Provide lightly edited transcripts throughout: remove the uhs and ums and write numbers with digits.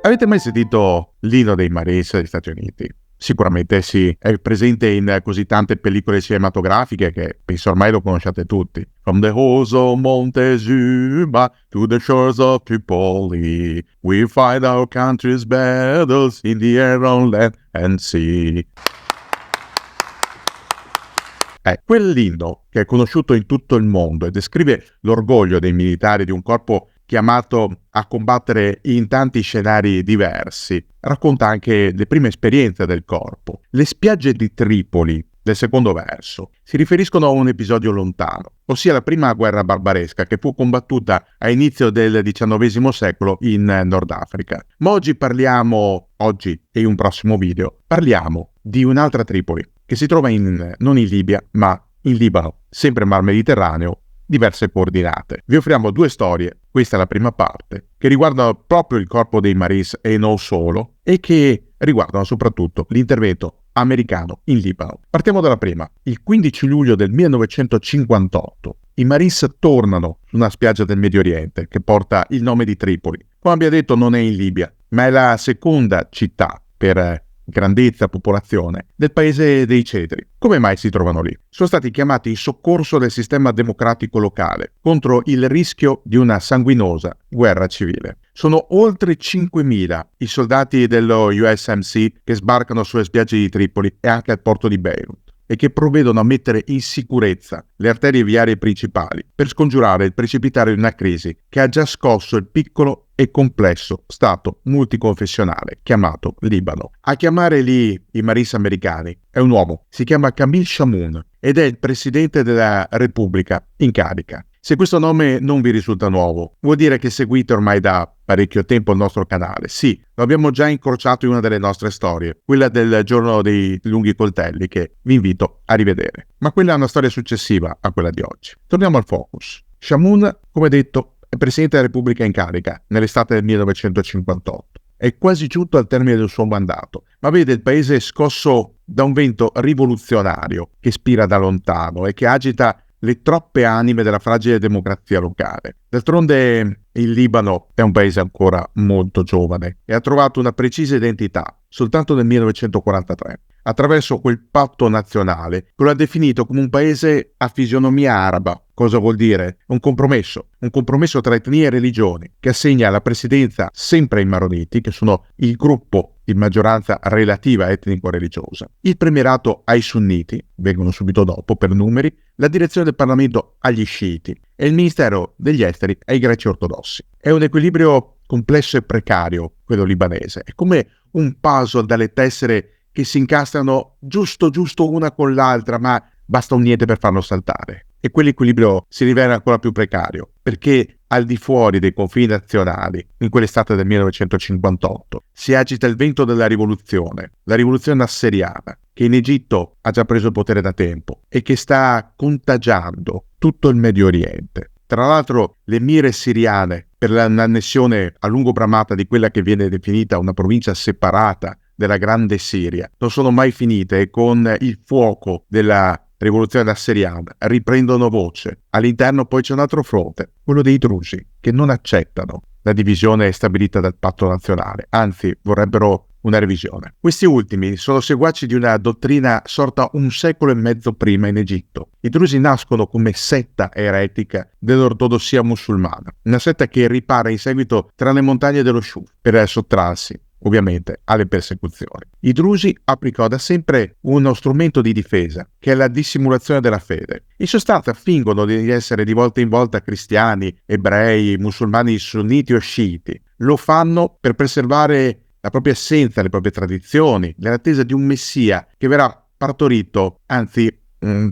Avete mai sentito l'inno dei Marines degli Stati Uniti? Sicuramente sì, è presente in così tante pellicole cinematografiche che penso ormai lo conosciate tutti. From the halls of Montezuma to the shores of Tripoli, we fight our country's battles in the air, on land and sea. Quell'inno che è conosciuto in tutto il mondo e descrive l'orgoglio dei militari di un corpo chiamato a combattere in tanti scenari diversi, racconta anche le prime esperienze del corpo. Le spiagge di Tripoli, del secondo verso, si riferiscono a un episodio lontano, ossia la prima guerra barbaresca che fu combattuta a inizio del XIX secolo in Nord Africa. Ma oggi e in un prossimo video, parliamo di un'altra Tripoli, che si trova non in Libia, ma in Libano, sempre Mar Mediterraneo, diverse coordinate. Vi offriamo due storie, questa è la prima parte, che riguardano proprio il corpo dei Marines e non solo, e che riguardano soprattutto l'intervento americano in Libano. Partiamo dalla prima. Il 15 luglio del 1958 i Marines tornano su una spiaggia del Medio Oriente che porta il nome di Tripoli. Come abbiamo detto, non è in Libia, ma è la seconda città per grandezza, popolazione, del paese dei Cedri. Come mai si trovano lì? Sono stati chiamati in soccorso del sistema democratico locale contro il rischio di una sanguinosa guerra civile. Sono oltre 5.000 i soldati dello USMC che sbarcano sulle spiagge di Tripoli e anche al porto di Beirut e che provvedono a mettere in sicurezza le arterie viarie principali per scongiurare il precipitare di una crisi che ha già scosso il piccolo e complesso stato multiconfessionale chiamato Libano. A chiamare lì i Marines americani è un uomo, si chiama Camille Chamoun ed è il presidente della Repubblica in carica. Se questo nome non vi risulta nuovo, vuol dire che seguite ormai da parecchio tempo il nostro canale. Sì, lo abbiamo già incrociato in una delle nostre storie, quella del giorno dei lunghi coltelli, che vi invito a rivedere. Ma quella è una storia successiva a quella di oggi. Torniamo al focus. Chamoun, come detto, è presidente della Repubblica in carica nell'estate del 1958. È quasi giunto al termine del suo mandato, ma vede il paese scosso da un vento rivoluzionario che spira da lontano e che agita le troppe anime della fragile democrazia locale. D'altronde il Libano è un paese ancora molto giovane e ha trovato una precisa identità soltanto nel 1943, attraverso quel patto nazionale che lo ha definito come un paese a fisionomia araba. Cosa vuol dire? Un compromesso tra etnie e religioni che assegna la presidenza sempre ai Maroniti, che sono il gruppo di maggioranza relativa etnico-religiosa, il premierato ai sunniti, vengono subito dopo per numeri, la direzione del Parlamento agli sciiti e il Ministero degli Esteri ai greci ortodossi. È un equilibrio complesso e precario, quello libanese. È come un puzzle dalle tessere che si incastrano giusto una con l'altra, ma basta un niente per farlo saltare. E quell'equilibrio si rivela ancora più precario, perché al di fuori dei confini nazionali, in quell'estate del 1958, si agita il vento della rivoluzione, la rivoluzione nasseriana, che in Egitto ha già preso il potere da tempo e che sta contagiando tutto il Medio Oriente. Tra l'altro, le mire siriane per l'annessione a lungo bramata di quella che viene definita una provincia separata della Grande Siria non sono mai finite e con il fuoco della rivoluzione nasseriana riprendono voce. All'interno poi c'è un altro fronte, quello dei drusi, che non accettano la divisione stabilita dal patto nazionale, anzi vorrebbero una revisione. Questi ultimi sono seguaci di una dottrina sorta un secolo e mezzo prima in Egitto. I drusi nascono come setta eretica dell'ortodossia musulmana, una setta che ripara in seguito tra le montagne dello Shuf per sottrarsi ovviamente alle persecuzioni. I drusi applicano da sempre uno strumento di difesa, che è la dissimulazione della fede. In sostanza fingono di essere di volta in volta cristiani, ebrei, musulmani sunniti o sciiti. Lo fanno per preservare la propria essenza, le proprie tradizioni, nell'attesa di un messia che verrà partorito, anzi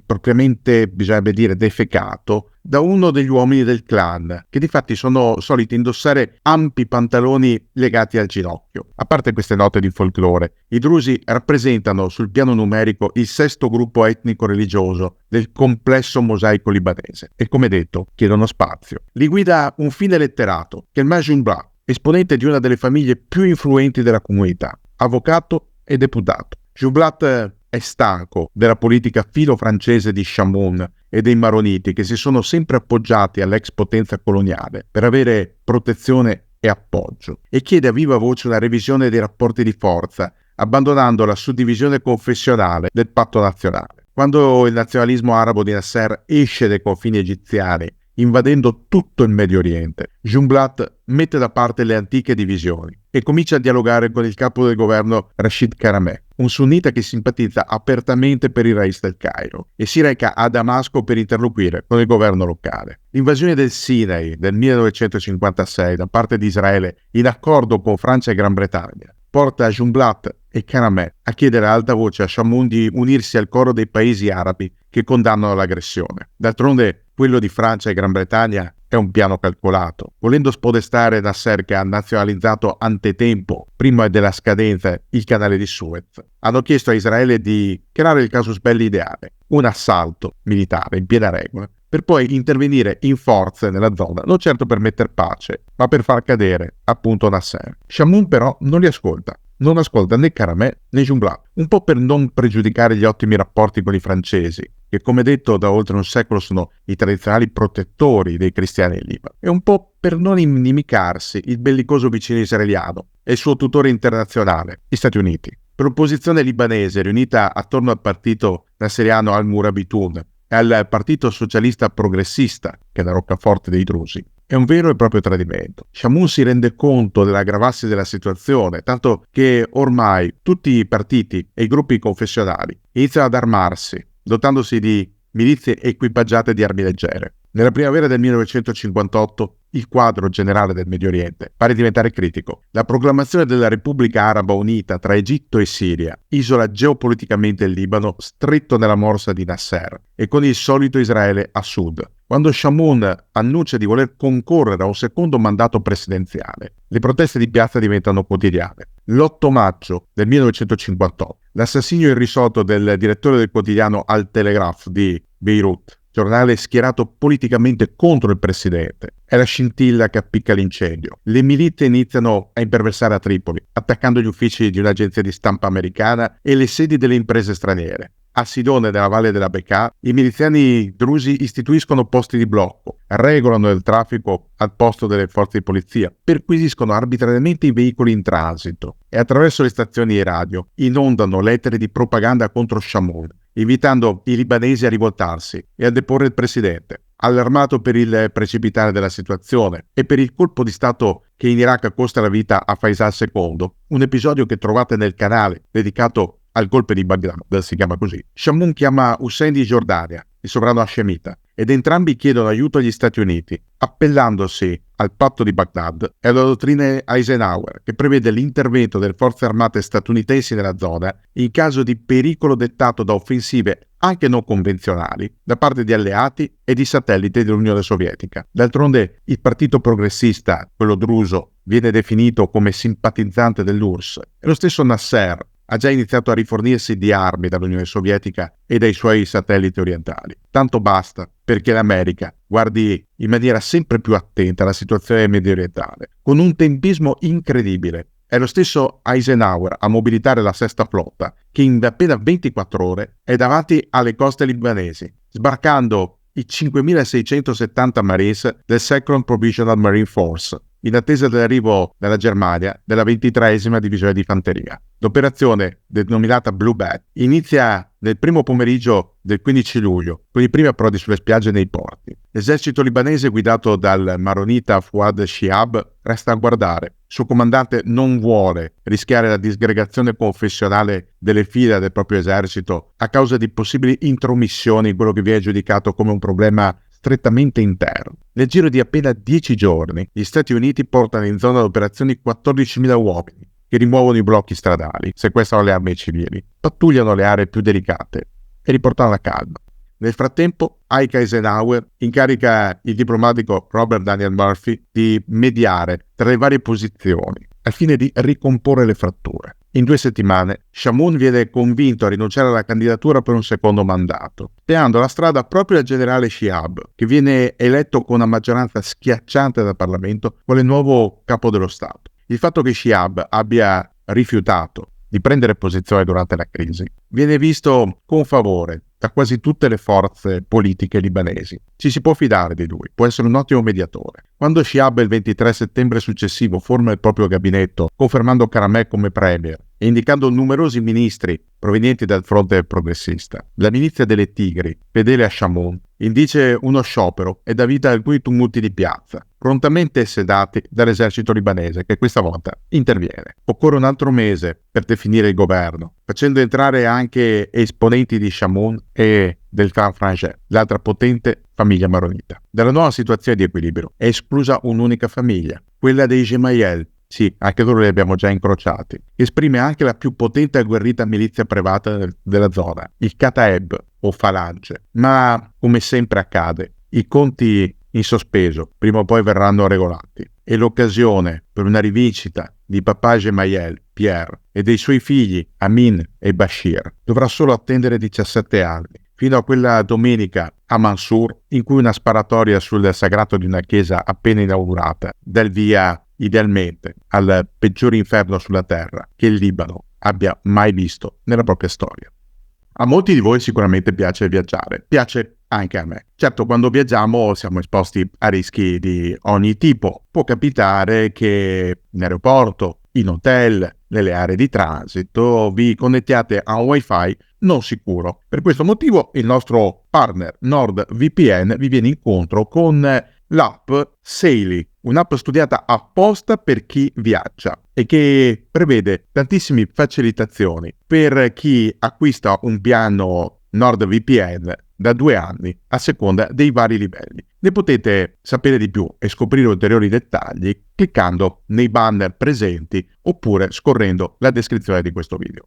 propriamente bisognerebbe dire defecato, da uno degli uomini del clan, che difatti sono soliti indossare ampi pantaloni legati al ginocchio. A parte queste note di folklore, i drusi rappresentano sul piano numerico il sesto gruppo etnico-religioso del complesso mosaico libanese e, come detto, chiedono spazio. Li guida un fine letterato, che è il Majid Bra, esponente di una delle famiglie più influenti della comunità, avvocato e deputato. Jublat è stanco della politica filo-francese di Chamoun e dei Maroniti, che si sono sempre appoggiati all'ex potenza coloniale per avere protezione e appoggio e chiede a viva voce una revisione dei rapporti di forza, abbandonando la suddivisione confessionale del patto nazionale. Quando il nazionalismo arabo di Nasser esce dai confini egiziani, invadendo tutto il Medio Oriente, Jumblat mette da parte le antiche divisioni e comincia a dialogare con il capo del governo Rashid Karameh, un sunnita che simpatizza apertamente per il Rais del Cairo e si reca a Damasco per interloquire con il governo locale. L'invasione del Sinai del 1956 da parte di Israele, in accordo con Francia e Gran Bretagna, porta Jumblat e Karameh a chiedere a alta voce a Chamoun di unirsi al coro dei paesi arabi che condannano l'aggressione. D'altronde, quello di Francia e Gran Bretagna è un piano calcolato. Volendo spodestare Nasser, che ha nazionalizzato antetempo, prima della scadenza, il canale di Suez, hanno chiesto a Israele di creare il casus belli ideale, un assalto militare in piena regola, per poi intervenire in forze nella zona, non certo per metter pace, ma per far cadere appunto Nasser. Chamoun però non li ascolta. Non ascolta né Karameh né Jumblat, un po' per non pregiudicare gli ottimi rapporti con i francesi, che come detto da oltre un secolo sono i tradizionali protettori dei cristiani in Libano, e un po' per non inimicarsi il bellicoso vicino israeliano e il suo tutore internazionale, gli Stati Uniti. Per l'opposizione libanese, riunita attorno al partito nasseriano al-Murabitun e al partito socialista progressista, che è la roccaforte dei drusi, è un vero e proprio tradimento. Chamoun si rende conto dell'aggravarsi della situazione, tanto che ormai tutti i partiti e i gruppi confessionali iniziano ad armarsi, dotandosi di milizie equipaggiate di armi leggere. Nella primavera del 1958 il quadro generale del Medio Oriente pare diventare critico. La proclamazione della Repubblica Araba Unita tra Egitto e Siria isola geopoliticamente il Libano stretto nella morsa di Nasser e con il solito Israele a sud. Quando Chamoun annuncia di voler concorrere a un secondo mandato presidenziale, le proteste di piazza diventano quotidiane. L'8 maggio del 1958, l'assassinio irrisolto del direttore del quotidiano Al-Telegraph di Beirut, giornale schierato politicamente contro il presidente, è la scintilla che appicca l'incendio. Le milizie iniziano a imperversare a Tripoli, attaccando gli uffici di un'agenzia di stampa americana e le sedi delle imprese straniere. A Sidone, nella valle della Bekaa, i miliziani drusi istituiscono posti di blocco, regolano il traffico al posto delle forze di polizia, perquisiscono arbitrariamente i veicoli in transito e attraverso le stazioni radio inondano lettere di propaganda contro Chamoun, invitando i libanesi a rivoltarsi e a deporre il presidente. Allarmato per il precipitare della situazione e per il colpo di stato che in Iraq costa la vita a Faisal II, un episodio che trovate nel canale dedicato al golpe di Baghdad, si chiama così, Chamoun chiama Hussein di Giordania, il sovrano hascemita, ed entrambi chiedono aiuto agli Stati Uniti, appellandosi al patto di Baghdad e alla dottrina Eisenhower, che prevede l'intervento delle forze armate statunitensi nella zona in caso di pericolo dettato da offensive anche non convenzionali da parte di alleati e di satelliti dell'Unione Sovietica. D'altronde il partito progressista, quello druso, viene definito come simpatizzante dell'URSS, e lo stesso Nasser ha già iniziato a rifornirsi di armi dall'Unione Sovietica e dai suoi satelliti orientali. Tanto basta perché l'America guardi in maniera sempre più attenta alla situazione medio orientale, con un tempismo incredibile. È lo stesso Eisenhower a mobilitare la sesta flotta, che in appena 24 ore è davanti alle coste libanesi, sbarcando i 5.670 Marines del Second Provisional Marine Force, in attesa dell'arrivo dalla Germania della 23esima divisione di fanteria. L'operazione, denominata Blue Bat, inizia nel primo pomeriggio del 15 luglio, con i primi approdi sulle spiagge e nei porti. L'esercito libanese, guidato dal maronita Fouad Shihab, resta a guardare. Il suo comandante non vuole rischiare la disgregazione confessionale delle file del proprio esercito a causa di possibili intromissioni in quello che viene giudicato come un problema strettamente interno. Nel giro di appena 10 giorni, gli Stati Uniti portano in zona d'operazioni 14.000 uomini, che rimuovono i blocchi stradali, sequestrano le armi ai civili, pattugliano le aree più delicate e riportano la calma. Nel frattempo, Ike Eisenhower incarica il diplomatico Robert Daniel Murphy di mediare tra le varie posizioni, al fine di ricomporre le fratture. In 2 settimane, Chamoun viene convinto a rinunciare alla candidatura per un secondo mandato, dando la strada proprio al generale Shihab, che viene eletto con una maggioranza schiacciante dal Parlamento quale nuovo capo dello Stato. Il fatto che Shihab abbia rifiutato di di prendere posizione durante la crisi. Viene visto con favore da quasi tutte le forze politiche libanesi. Ci si può fidare di lui, può essere un ottimo mediatore. Quando Shihab il 23 settembre successivo forma il proprio gabinetto, confermando Karameh come premier e indicando numerosi ministri provenienti dal fronte progressista, la milizia delle Tigri, fedele a Shamoun, indice uno sciopero e dà vita a alcuni tumulti di piazza, prontamente sedati dall'esercito libanese che questa volta interviene. Occorre un altro mese per definire il governo, facendo entrare anche esponenti di Shamoun e del clan Frangé, l'altra potente famiglia maronita. Dalla nuova situazione di equilibrio è esclusa un'unica famiglia, quella dei Gemayel. Sì, anche loro li abbiamo già incrociati. Esprime anche la più potente e agguerrita milizia privata della zona, il Kataeb o Falange. Ma, come sempre accade, i conti in sospeso prima o poi verranno regolati e l'occasione per una rivincita di papà Gemayel, Pierre, e dei suoi figli Amin e Bashir dovrà solo attendere 17 anni, fino a quella domenica a Mansour in cui una sparatoria sul sagrato di una chiesa appena inaugurata dà il via idealmente al peggiore inferno sulla terra che il Libano abbia mai visto nella propria storia. A molti di voi sicuramente piace viaggiare, piace anche a me. Certo, quando viaggiamo siamo esposti a rischi di ogni tipo. Può capitare che in aeroporto, in hotel, nelle aree di transito vi connettiate a un wifi non sicuro. Per questo motivo il nostro partner NordVPN vi viene incontro con l'app Saily, un'app studiata apposta per chi viaggia e che prevede tantissime facilitazioni per chi acquista un piano NordVPN da 2 anni a seconda dei vari livelli. Ne potete sapere di più e scoprire ulteriori dettagli cliccando nei banner presenti oppure scorrendo la descrizione di questo video.